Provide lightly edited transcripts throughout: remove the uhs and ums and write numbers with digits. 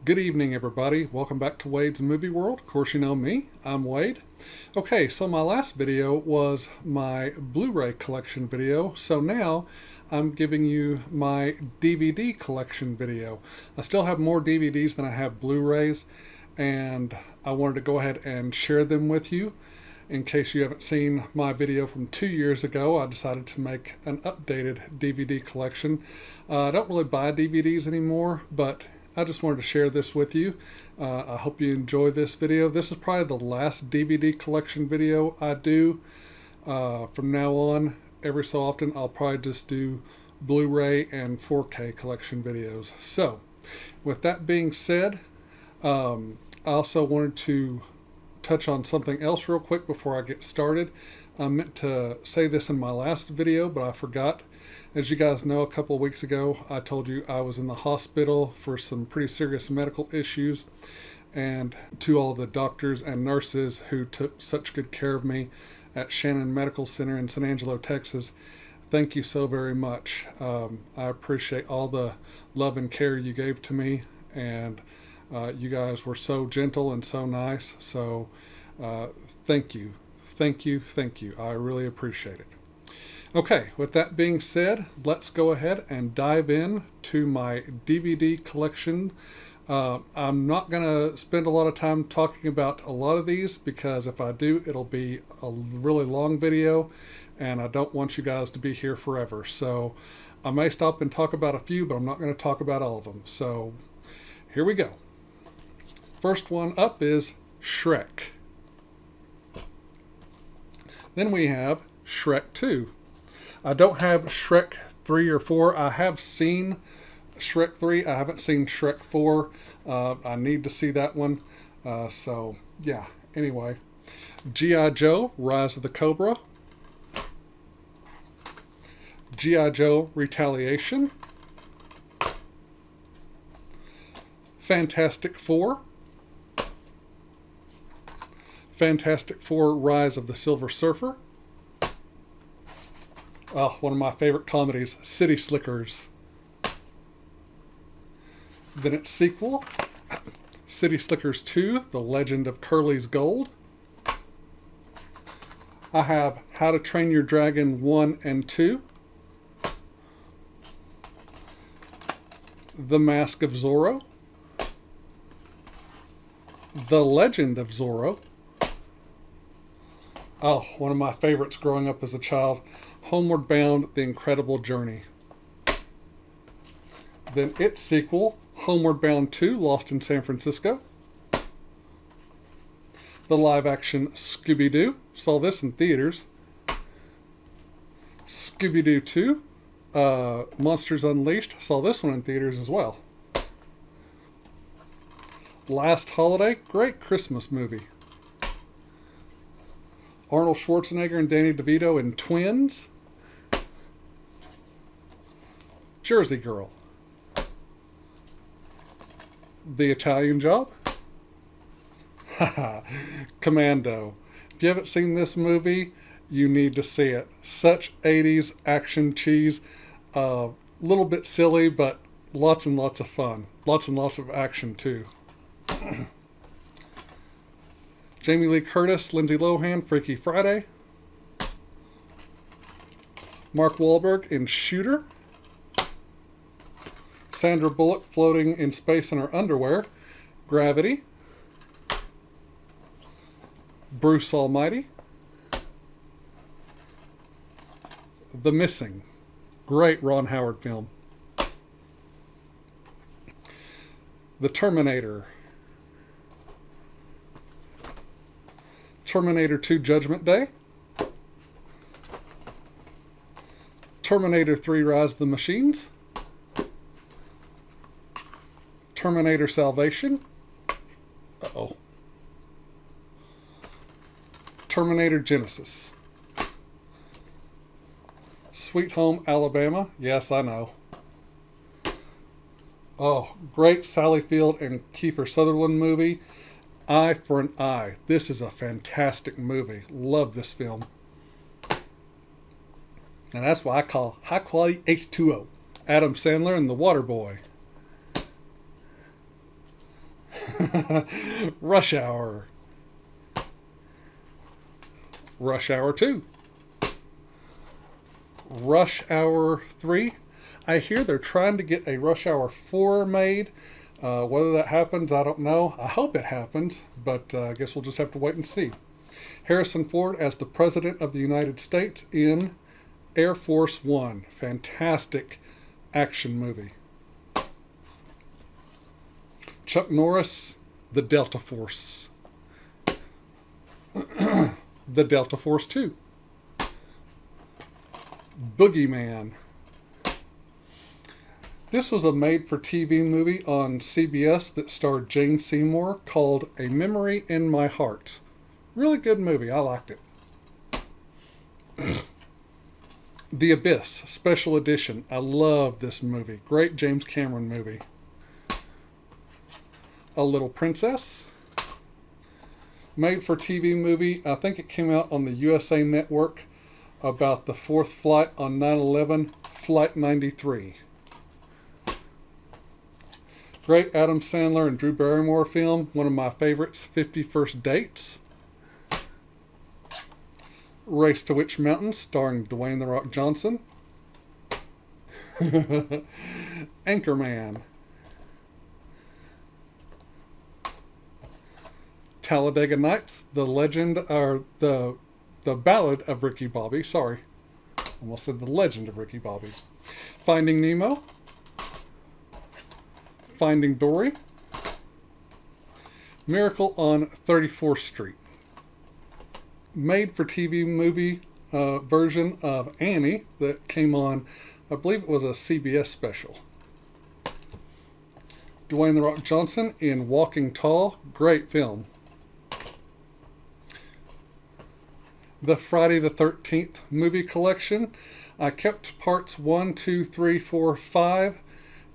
Good evening, everybody. Welcome back to Wade's Movie World. Of course, you know me. I'm Wade. Okay, so my last video was my Blu-ray collection video. So now I'm giving you my DVD collection video. I still have more DVDs than I have Blu-rays, and I wanted to go ahead and share them with you. In case you haven't seen my video from 2 years ago, I decided to make an updated DVD collection. I don't really buy DVDs anymore, but I just wanted to share this with you. I hope you enjoy this video. This is probably the last DVD collection video I do. From now on, every so often, I'll probably just do Blu-ray and 4K collection videos. So, with that being said, I also wanted to touch on something else real quick before I get started. I meant to say this in my last video, but I forgot. As you guys know, a couple of weeks ago, I told you I was in the hospital for some pretty serious medical issues. And to all the doctors and nurses who took such good care of me at Shannon Medical Center in San Angelo, Texas, thank you so very much. I appreciate all the love and care you gave to me, and you guys were so gentle and so nice. So thank you. Thank you. Thank you. I really appreciate it. Okay, with that being said, let's go ahead and dive in to my DVD collection. I'm not going to spend a lot of time talking about a lot of these because if I do, it'll be a really long video and I don't want you guys to be here forever. So I may stop and talk about a few, but I'm not going to talk about all of them. So here we go. First one up is Shrek. Then we have Shrek 2. I don't have Shrek 3 or 4. I have seen Shrek 3. I haven't seen Shrek 4. I need to see that one. So, yeah. Anyway. G.I. Joe, Rise of the Cobra. G.I. Joe, Retaliation. Fantastic Four. Fantastic Four, Rise of the Silver Surfer. Oh, one of my favorite comedies, City Slickers. Then its sequel, City Slickers 2, The Legend of Curly's Gold. I have How to Train Your Dragon 1 and 2. The Mask of Zorro. The Legend of Zorro. Oh, one of my favorites growing up as a child, Homeward Bound, The Incredible Journey. Then its sequel, Homeward Bound 2, Lost in San Francisco. The live-action Scooby-Doo, saw this in theaters. Scooby-Doo 2, Monsters Unleashed, saw this one in theaters as well. Last Holiday, great Christmas movie. Arnold Schwarzenegger and Danny DeVito in Twins. Jersey Girl. The Italian Job. Commando. If you haven't seen this movie, you need to see it. Such 80s action cheese. Little bit silly, but lots and lots of fun. Lots and lots of action, too. Jamie Lee Curtis, Lindsay Lohan, Freaky Friday. Mark Wahlberg in Shooter. Sandra Bullock floating in space in her underwear. Gravity. Bruce Almighty. The Missing. Great Ron Howard film. The Terminator. Terminator 2 Judgment Day. Terminator 3 Rise of the Machines. Terminator Salvation. Uh-oh. Terminator Genesis. Sweet Home Alabama. Yes, I know. Oh, great Sally Field and Kiefer Sutherland movie. Eye for an Eye. This is a fantastic movie. Love this film. And that's what I call high quality H2O. Adam Sandler and The Waterboy. Rush Hour. Rush Hour 2. Rush Hour 3. I hear they're trying to get a Rush Hour 4 made. Whether that happens, I don't know. I hope it happens, but I guess we'll just have to wait and see. Harrison Ford as the President of the United States in Air Force One. Fantastic action movie. Chuck Norris, the Delta Force. The Delta Force 2. Boogeyman. This was a made-for-TV movie on CBS that starred Jane Seymour called A Memory in My Heart. Really good movie. I liked it. The Abyss, Special Edition. I love this movie. Great James Cameron movie. A Little Princess. Made-for-TV movie. I think it came out on the USA Network about the fourth flight on 9/11, Flight 93. Great Adam Sandler and Drew Barrymore film. One of my favorites, 50 First Dates. Race to Witch Mountain, starring Dwayne "The Rock" Johnson. Anchorman. Talladega Nights, the legend, or the ballad of Ricky Bobby. Sorry, almost said the legend of Ricky Bobby. Finding Nemo. Finding Dory. Miracle on 34th Street. Made-for-TV movie version of Annie that came on, I believe it was a CBS special. Dwayne "The Rock" Johnson in Walking Tall. Great film. The Friday the 13th movie collection. I kept parts 1, 2, 3, 4, 5,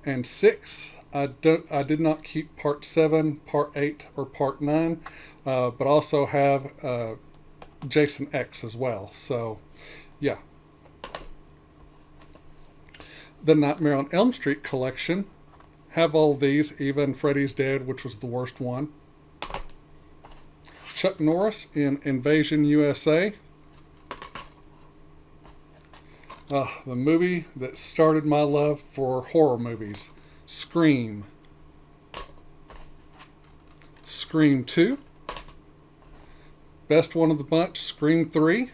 and 6. I did not keep part 7, part 8, or part 9, but also have Jason X as well. So, yeah. The Nightmare on Elm Street collection. Have all these, even Freddy's Dead, which was the worst one. Chuck Norris in Invasion USA. The movie that started my love for horror movies. Scream. Scream 2. Best one of the bunch, Scream 3.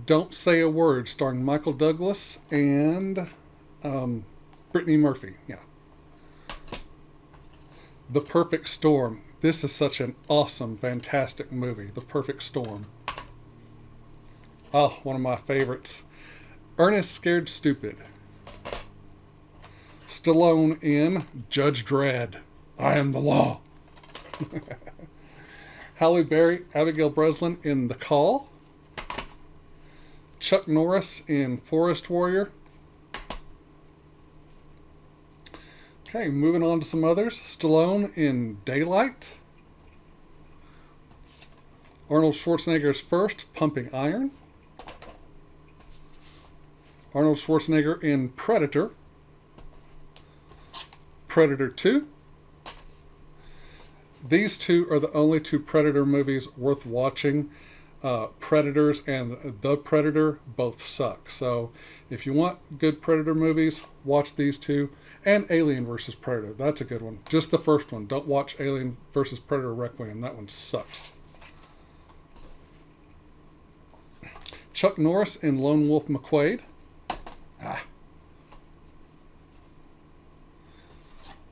Don't Say a Word, starring Michael Douglas and Brittany Murphy. Yeah. The Perfect Storm. This is such an awesome, fantastic movie. The Perfect Storm. Oh, one of my favorites. Ernest Scared Stupid. Stallone in Judge Dredd. I am the law. Halle Berry, Abigail Breslin in The Call. Chuck Norris in Forest Warrior. Okay, moving on to some others. Stallone in Daylight. Arnold Schwarzenegger's first, Pumping Iron. Arnold Schwarzenegger in Predator. Predator 2. These two are the only two Predator movies worth watching. Predators and The Predator both suck. So if you want good Predator movies, watch these two. And Alien vs. Predator. That's a good one. Just the first one. Don't watch Alien vs. Predator Requiem. That one sucks. Chuck Norris in Lone Wolf McQuade.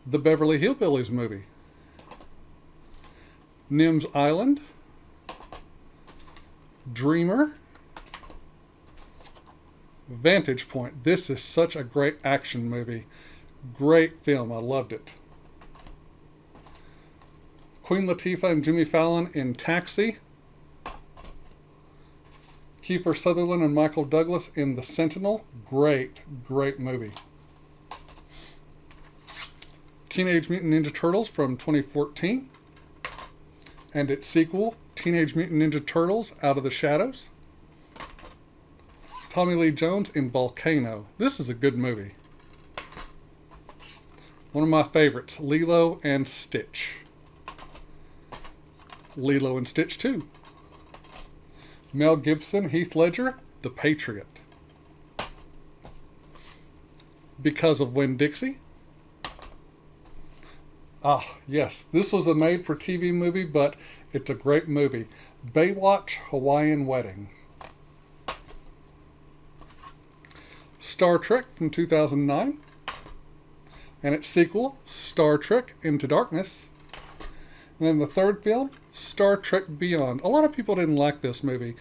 The Beverly Hillbillies movie. Nim's Island. Dreamer. Vantage Point. This is such a great action movie. Great film. I loved it. Queen Latifah and Jimmy Fallon in Taxi. Kiefer Sutherland and Michael Douglas in The Sentinel. Great, great movie. Teenage Mutant Ninja Turtles from 2014. And its sequel, Teenage Mutant Ninja Turtles Out of the Shadows. Tommy Lee Jones in Volcano. This is a good movie. One of my favorites, Lilo and Stitch. Lilo and Stitch 2. Mel Gibson, Heath Ledger, The Patriot. Because of Winn-Dixie. Ah, yes, this was a made-for-TV movie, but it's a great movie. Baywatch, Hawaiian Wedding. Star Trek from 2009. And its sequel, Star Trek Into Darkness. And then the third film, Star Trek Beyond. A lot of people didn't like this movie.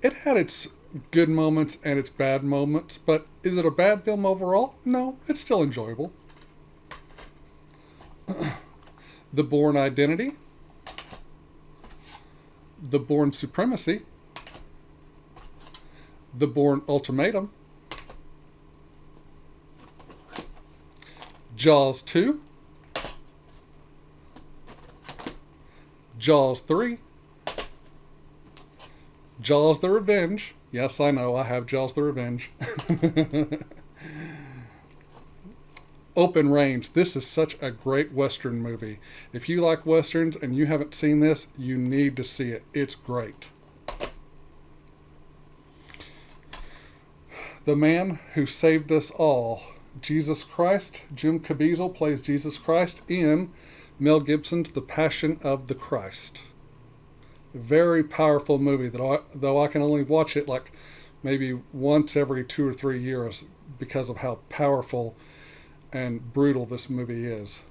It had its good moments and its bad moments, but is it a bad film overall? No, it's still enjoyable. The Bourne Identity. The Bourne Supremacy. The Bourne Ultimatum. Jaws 2. Jaws 3. Jaws the Revenge. Yes, I know, I have Jaws the Revenge. Open Range. This is such a great Western movie. If you like Westerns and you haven't seen this, you need to see it. It's great. The Man Who Saved Us All. Jesus Christ. Jim Caviezel plays Jesus Christ in Mel Gibson's The Passion of the Christ. Very powerful movie, though I can only watch it like maybe once every 2 or 3 years because of how powerful and brutal this movie is.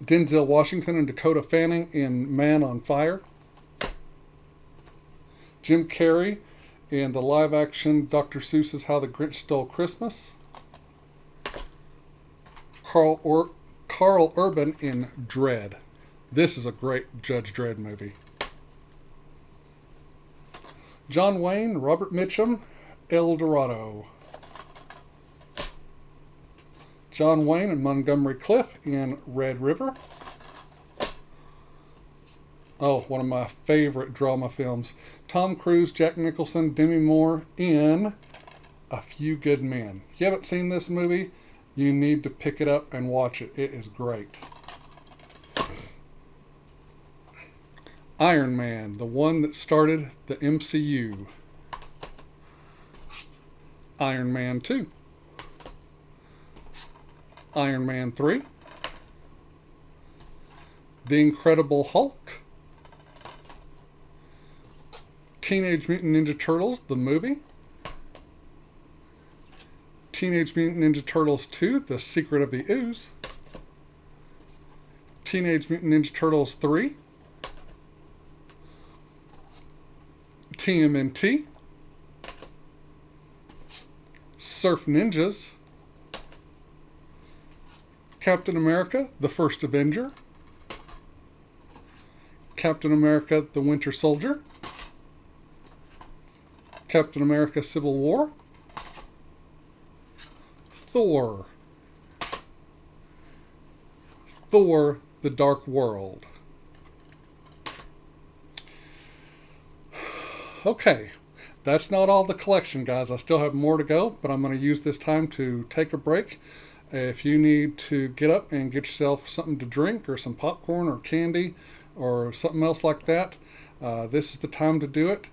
Denzel Washington and Dakota Fanning in Man on Fire. Jim Carrey in the live-action Dr. Seuss's How the Grinch Stole Christmas. Carl Urban in Dredd. This is a great Judge Dredd movie. John Wayne, Robert Mitchum, El Dorado. John Wayne and Montgomery Clift in Red River. Oh, one of my favorite drama films. Tom Cruise, Jack Nicholson, Demi Moore in A Few Good Men. If you haven't seen this movie, you need to pick it up and watch it. It is great. Iron Man, the one that started the MCU. Iron Man 2. Iron Man 3. The Incredible Hulk. Teenage Mutant Ninja Turtles, the movie. Teenage Mutant Ninja Turtles 2, The Secret of the Ooze. Teenage Mutant Ninja Turtles 3. TMNT. Surf Ninjas. Captain America, The First Avenger. Captain America, The Winter Soldier. Captain America, Civil War. Thor. Thor, The Dark World. Okay, that's not all the collection, guys. I still have more to go, but I'm going to use this time to take a break. If you need to get up and get yourself something to drink or some popcorn or candy or something else like that, this is the time to do it.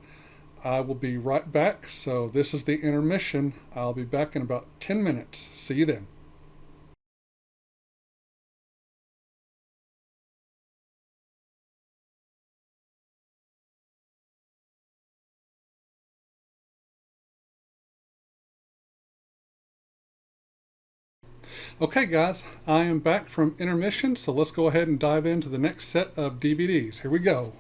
I will be right back. So this is the intermission. I'll be back in about 10 minutes. See you then. Okay guys, I am back from intermission, so let's go ahead and dive into the next set of DVDs. Here we go.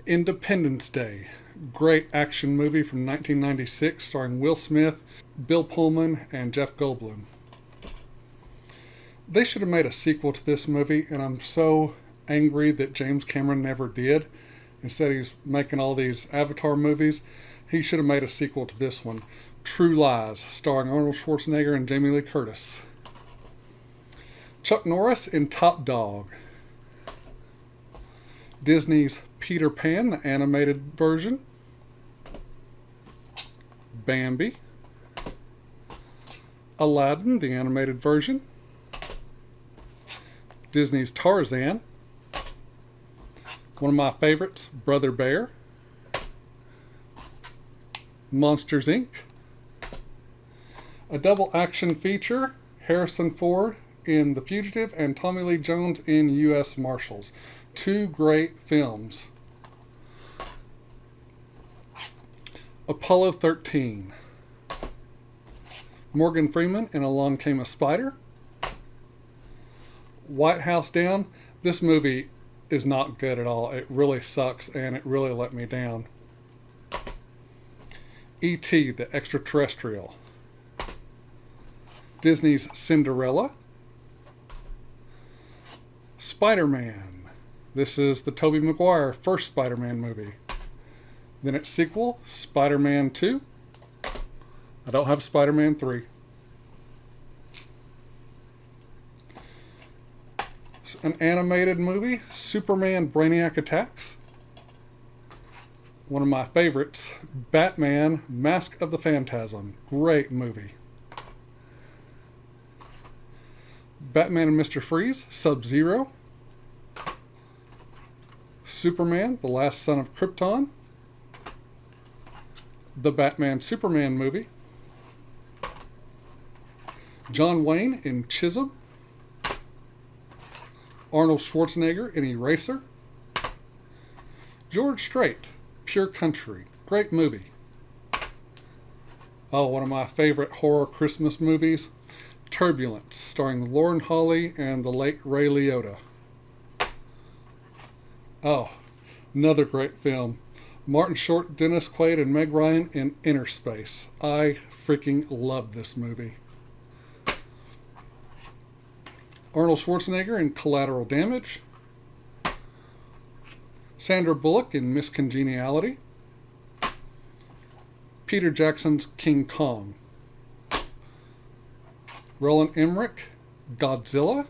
Independence Day. Great action movie from 1996 starring Will Smith, Bill Pullman, and Jeff Goldblum. They should have made a sequel to this movie, and I'm so angry that James Cameron never did. Instead he's making all these Avatar movies. He should have made a sequel to this one. True Lies, starring Arnold Schwarzenegger and Jamie Lee Curtis. Chuck Norris in Top Dog. Disney's Peter Pan, the animated version. Bambi, Aladdin, the animated version, Disney's Tarzan, one of my favorites, Brother Bear, Monsters Inc., a double action feature, Harrison Ford in The Fugitive and Tommy Lee Jones in U.S. Marshals. Two great films. Apollo 13. Morgan Freeman in Along Came a Spider. White House Down. This movie is not good at all. It really sucks and it really let me down. E.T. the Extraterrestrial. Disney's Cinderella. Spider-Man. This is the Tobey Maguire first Spider-Man movie. Then its sequel, Spider-Man 2. I don't have Spider-Man 3. An animated movie, Superman Brainiac Attacks. One of my favorites, Batman Mask of the Phantasm. Great movie. Batman and Mr. Freeze, Sub-Zero. Superman, The Last Son of Krypton. The Batman Superman movie. John Wayne in Chisholm. Arnold Schwarzenegger in Eraser. George Strait, Pure Country. Great movie. Oh, one of my favorite horror Christmas movies, Turbulence, starring Lauren Holly and the late Ray Liotta. Oh, another great film. Martin Short, Dennis Quaid, and Meg Ryan in Inner Space. I freaking love this movie. Arnold Schwarzenegger in Collateral Damage. Sandra Bullock in Miss Congeniality. Peter Jackson's King Kong. Roland Emmerich, Godzilla.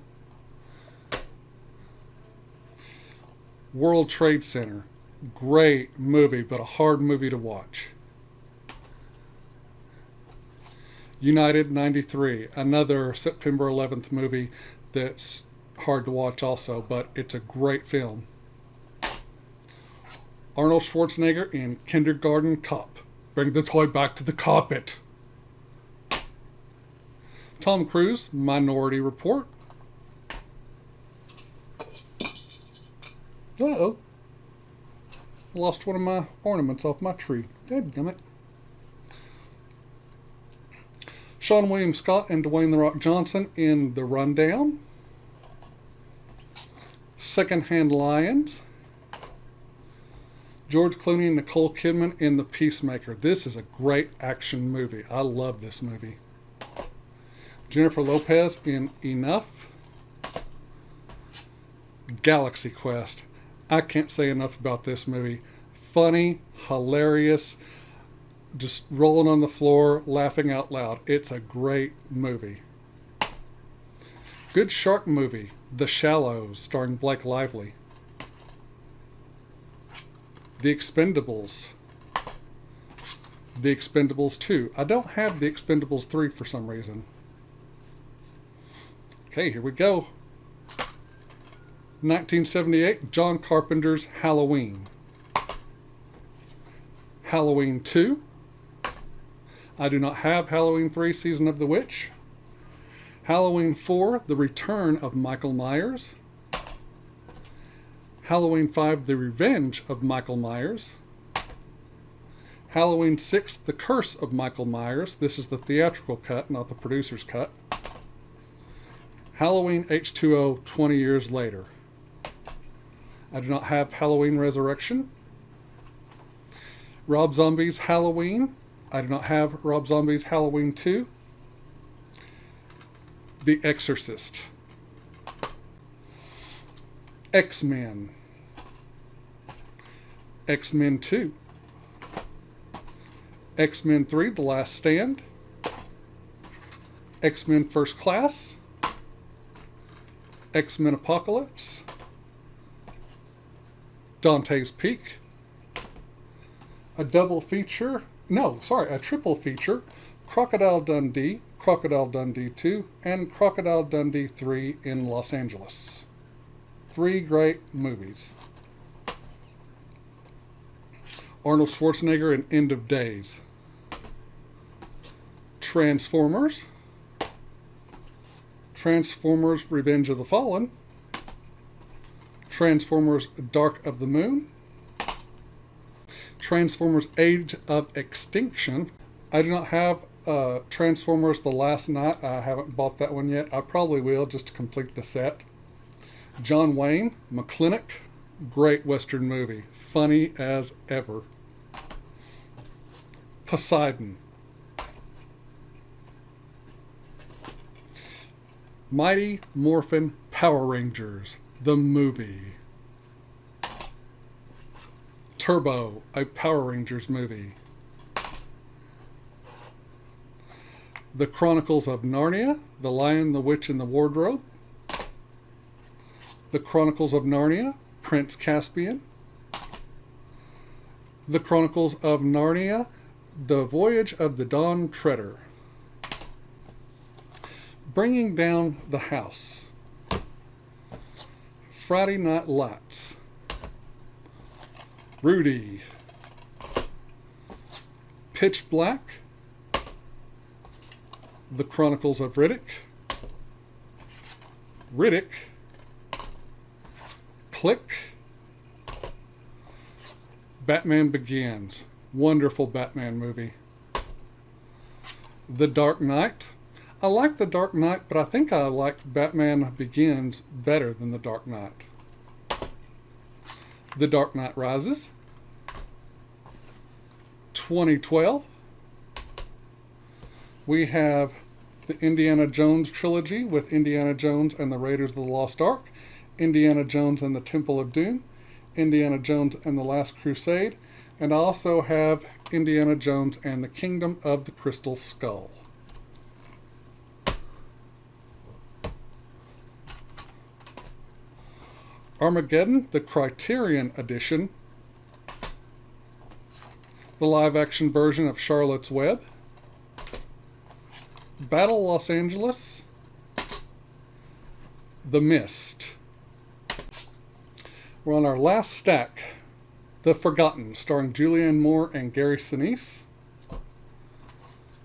World Trade Center. Great movie, but a hard movie to watch. United 93, another September 11th movie that's hard to watch also, but it's a great film. Arnold Schwarzenegger in Kindergarten Cop. Bring the toy back to the carpet. Tom Cruise, Minority Report. Uh-oh. Lost one of my ornaments off my tree. Dadgummit. Sean William Scott and Dwayne "The Rock" Johnson in The Rundown. Secondhand Lions. George Clooney and Nicole Kidman in The Peacemaker. This is a great action movie. I love this movie. Jennifer Lopez in Enough. Galaxy Quest. I can't say enough about this movie. Funny, hilarious, just rolling on the floor, laughing out loud. It's a great movie. Good shark movie, The Shallows, starring Blake Lively. The Expendables. The Expendables 2. I don't have The Expendables 3 for some reason. Okay, here we go. 1978, John Carpenter's Halloween. Halloween 2. I do not have Halloween 3, Season of the Witch. Halloween 4, The Return of Michael Myers. Halloween 5, The Revenge of Michael Myers. Halloween 6, The Curse of Michael Myers. This is the theatrical cut, not the producer's cut. Halloween H2O, 20 years later. I do not have Halloween Resurrection. Rob Zombie's Halloween. I do not have Rob Zombie's Halloween 2. The Exorcist. X-Men. X-Men 2. X-Men 3, The Last Stand. X-Men First Class. X-Men Apocalypse. Dante's Peak. A double feature, No, sorry, a triple feature: Crocodile Dundee, Crocodile Dundee 2, and Crocodile Dundee 3 in Los Angeles. Three great movies. Arnold Schwarzenegger in End of Days. Transformers. Transformers Revenge of the Fallen. Transformers Dark of the Moon. Transformers Age of Extinction. I do not have Transformers The Last Night. I haven't bought that one yet. I probably will just to complete the set. John Wayne, McClintock. Great Western movie. Funny as ever. Poseidon. Mighty Morphin Power Rangers, the movie. Turbo, a Power Rangers movie. The Chronicles of Narnia, The Lion, the Witch, and the Wardrobe. The Chronicles of Narnia, Prince Caspian. The Chronicles of Narnia, The Voyage of the Dawn Treader. Bringing Down the House. Friday Night Lights. Rudy. Pitch Black. The Chronicles of Riddick. Riddick. Click. Batman Begins. Wonderful Batman movie. The Dark Knight. I like The Dark Knight, but I think I liked Batman Begins better than The Dark Knight. The Dark Knight Rises. 2012. We have the Indiana Jones trilogy with Indiana Jones and the Raiders of the Lost Ark, Indiana Jones and the Temple of Doom, Indiana Jones and the Last Crusade, and I also have Indiana Jones and the Kingdom of the Crystal Skull. Armageddon, the Criterion Edition, the live-action version of Charlotte's Web, Battle Los Angeles, The Mist. We're on our last stack, The Forgotten, starring Julianne Moore and Gary Sinise.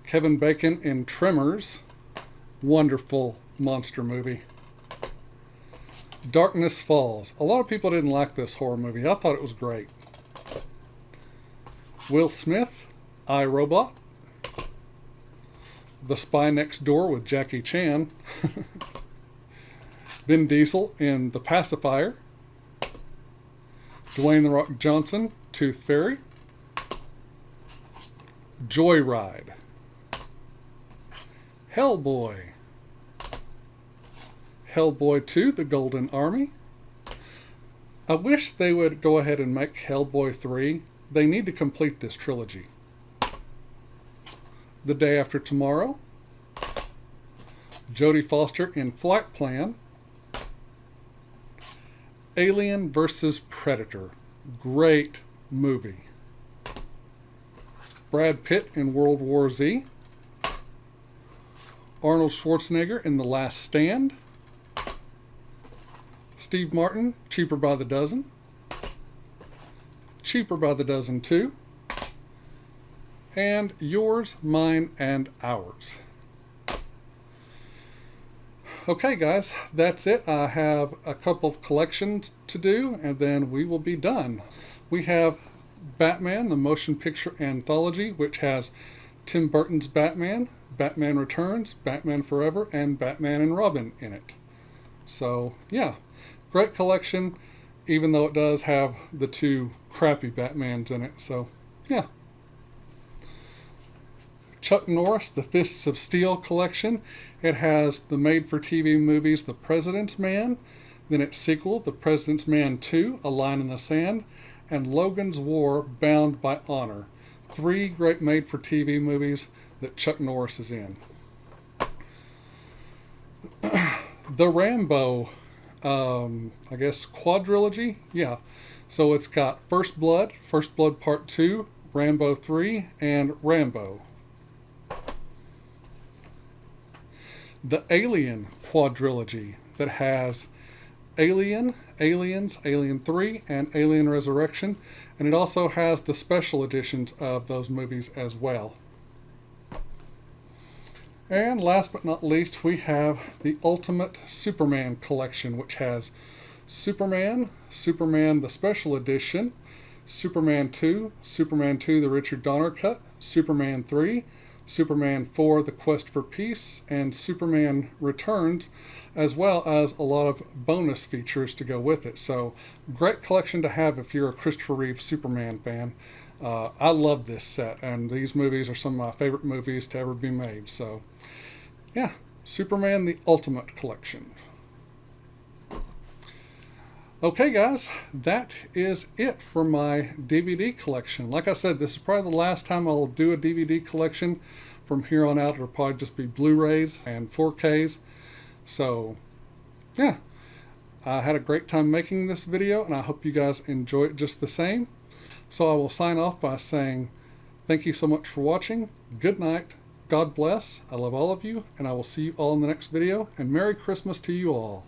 Kevin Bacon in Tremors, wonderful monster movie. Darkness Falls. A lot of people didn't like this horror movie. I thought it was great. Will Smith, I, Robot. The Spy Next Door with Jackie Chan. Vin Diesel in The Pacifier. Dwayne "The Rock" Johnson, Tooth Fairy. Joyride. Hellboy. Hellboy 2, The Golden Army. I wish they would go ahead and make Hellboy 3. They need to complete this trilogy. The Day After Tomorrow. Jodie Foster in Flight Plan. Alien vs. Predator. Great movie. Brad Pitt in World War Z. Arnold Schwarzenegger in The Last Stand. Steve Martin, Cheaper by the Dozen. Cheaper by the Dozen 2. And Yours, Mine, and Ours. Okay, guys, that's it. I have a couple of collections to do, and then we will be done. We have Batman, the Motion Picture Anthology, which has Tim Burton's Batman, Batman Returns, Batman Forever, and Batman and Robin in it. So, yeah, great collection, even though it does have the two crappy Batmans in it. So, yeah. Chuck Norris, The Fists of Steel collection. It has the made-for-TV movies The President's Man, then its sequel, The President's Man 2, A Line in the Sand, and Logan's War, Bound by Honor. Three great made-for-TV movies that Chuck Norris is in. The Rambo, I guess, quadrilogy? Yeah. So it's got First Blood Part 2, Rambo 3, and Rambo. The Alien quadrilogy that has Alien, Aliens, Alien 3, and Alien Resurrection, and it also has the special editions of those movies as well. And last but not least, we have the Ultimate Superman collection, which has Superman, Superman the Special Edition, Superman 2, Superman 2 the Richard Donner Cut, Superman 3, Superman 4 the Quest for Peace, and Superman Returns, as well as a lot of bonus features to go with it. So great collection to have if you're a Christopher Reeve Superman fan. I love this set, and these movies are some of my favorite movies to ever be made. So yeah, Superman the Ultimate Collection. Okay guys, that is it for my DVD collection. Like I said, this is probably the last time I'll do a DVD collection. From here on out, it'll probably just be Blu-rays and 4Ks. So yeah, I had a great time making this video, and I hope you guys enjoy it just the same. So I will sign off by saying thank you so much for watching. Good night. God bless. I love all of you, and I will see you all in the next video. And Merry Christmas to you all.